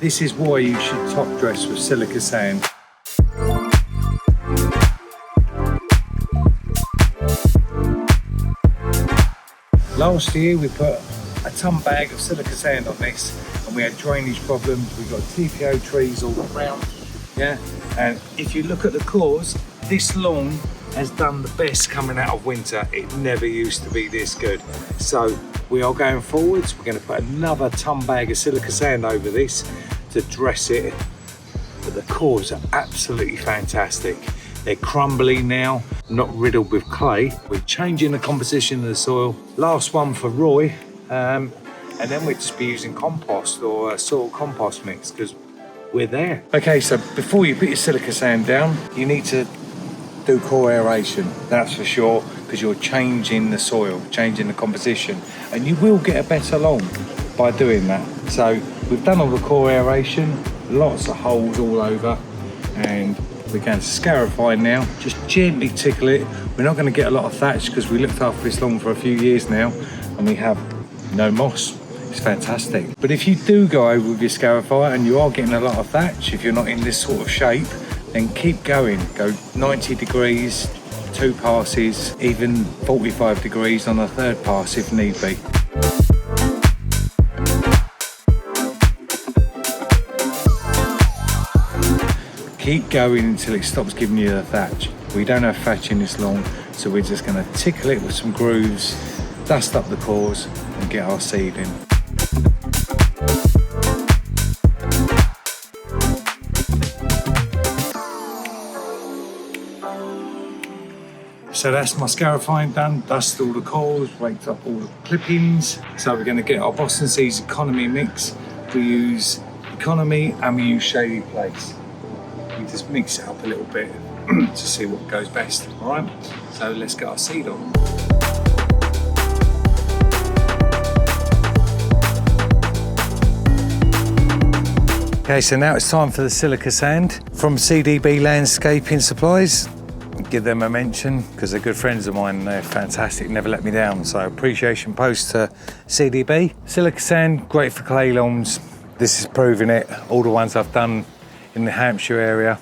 This is why you should top dress with silica sand. Last year we put a ton bag of silica sand on this and we had drainage problems. We got TPO trees all around, yeah. And if you look at the cores, this lawn has done the best coming out of winter. It never used to be this good. So we are going forwards. We're going to put another ton bag of silica sand over this to dress it. But the cores are absolutely fantastic. They're crumbly now, not riddled with clay. We're changing the composition of the soil. Last one for Roy, and then we'll just be using compost or a soil compost mix because we're there. Okay, so before you put your silica sand down, you need to do core aeration, that's for sure, because you're changing the soil, changing the composition, and you will get a better lawn by doing that. So we've done all the core aeration, lots of holes all over, and we're going to scarify now. Just gently tickle it. We're not going to get a lot of thatch because we looked after this lawn for a few years now and we have no moss. It's fantastic. But if you do go over with your scarifier and you are getting a lot of thatch, if you're not in this sort of shape, then keep going. Go 90 degrees, 2 passes, even 45 degrees on a 3rd pass if need be. Keep going until it stops giving you the thatch. We don't have thatch in this lawn, so we're just going to tickle it with some grooves, dust up the cores and get our seed in. So that's my scarifying done, dust all the cores, raked up all the clippings. So we're going to get our Boston Seeds economy mix. We use economy and we use shady place. We just mix it up a little bit to see what goes best. All right, so let's get our seed on. Okay, so now it's time for the silica sand from CDB Landscaping Supplies. Give them a mention because they're good friends of mine and they're fantastic, never let me down. So appreciation post to CDB. Silica sand, great for clay lawns. This is proving it. All the ones I've done in the Hampshire area,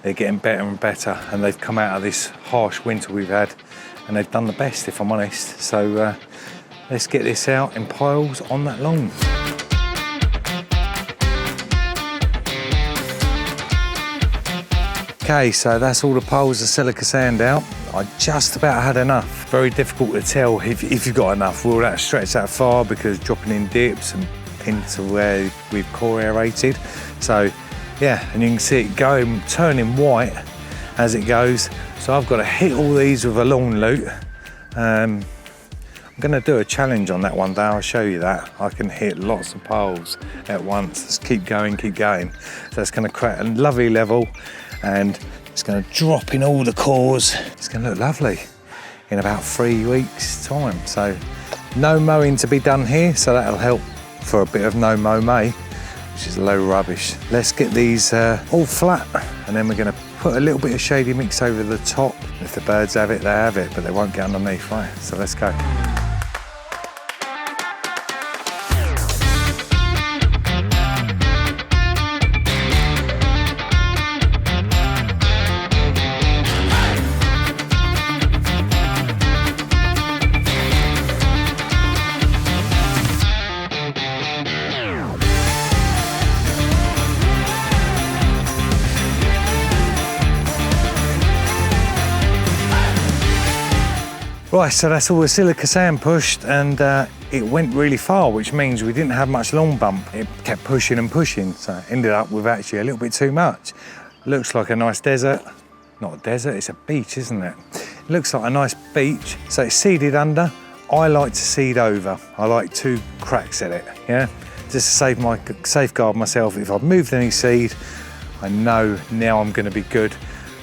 they're getting better and better, and they've come out of this harsh winter we've had and they've done the best, if I'm honest. So let's get this out in piles on that lawn. Okay, so that's all the piles of silica sand out. I just about had enough. Very difficult to tell if you've got enough. Will that stretch that far because dropping in dips and pinned to where we've core aerated. So yeah, and you can see it going, turning white as it goes. So I've got to hit all these with a lawn loop. I'm going to do a challenge on that one day. I'll show you that. I can hit lots of poles at once. Just keep going, keep going. So it's going to create a lovely level and it's going to drop in all the cores. It's going to look lovely in about 3 weeks' time. So no mowing to be done here, so that'll help for a bit of no mow May, which is a load of rubbish. Let's get these all flat and then we're going to put a little bit of shady mix over the top. If the birds have it, they have it, but they won't get underneath, right? So let's go. Right, so that's all the silica sand pushed and it went really far, which means we didn't have much lawn bump. It kept pushing and pushing, so it ended up with actually a little bit too much. Looks like a nice desert. Not a desert, it's a beach, isn't it? It looks like a nice beach, so it's seeded under. I like to seed over. I like 2 cracks at it, yeah? Just to safeguard myself. If I've moved any seed, I know now I'm gonna be good,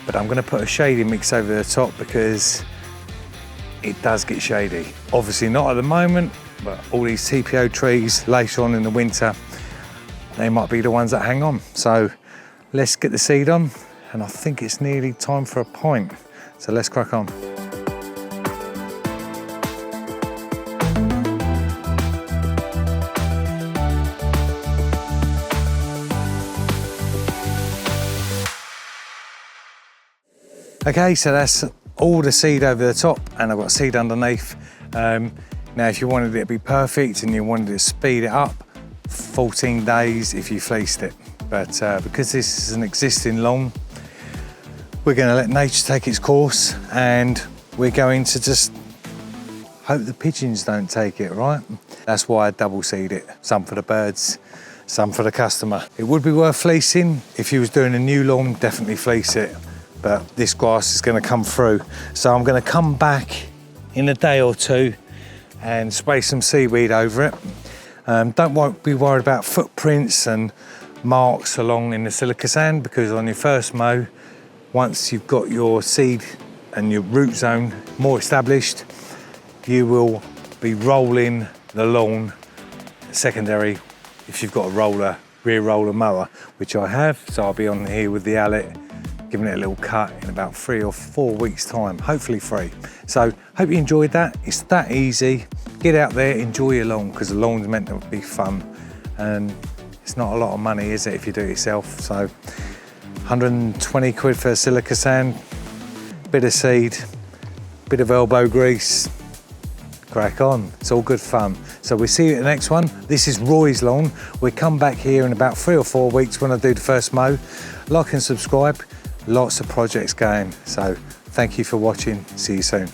but I'm gonna put a shady mix over the top because it does get shady. Obviously not at the moment, but all these TPO trees later on in the winter, they might be the ones that hang on. So let's get the seed on, and I think it's nearly time for a pint. So let's crack on. Okay, so that's all the seed over the top, and I've got seed underneath. Now, if you wanted it to be perfect and you wanted to speed it up, 14 days if you fleeced it. But because this is an existing lawn, we're going to let nature take its course, and we're going to just hope the pigeons don't take it, right? That's why I double seed it. Some for the birds, some for the customer. It would be worth fleecing. If you was doing a new lawn, definitely fleece it. But this grass is going to come through. So I'm going to come back in a day or two and spray some seaweed over it. Don't be worried about footprints and marks along in the silica sand, because on your first mow, once you've got your seed and your root zone more established, you will be rolling the lawn secondary if you've got a rear roller mower, which I have. So I'll be on here with the Allet, giving it a little cut in about 3 or 4 weeks time, hopefully 3. So hope you enjoyed that. It's that easy. Get out there, enjoy your lawn, because the lawn's meant to be fun, and it's not a lot of money, is it, if you do it yourself? So 120 quid for silica sand, bit of seed, bit of elbow grease, crack on. It's all good fun. So we'll see you at the next one. This is Roy's lawn. We'll come back here in about 3 or 4 weeks when I do the first mow. Like and subscribe. Lots of projects going. So thank you for watching. See you soon.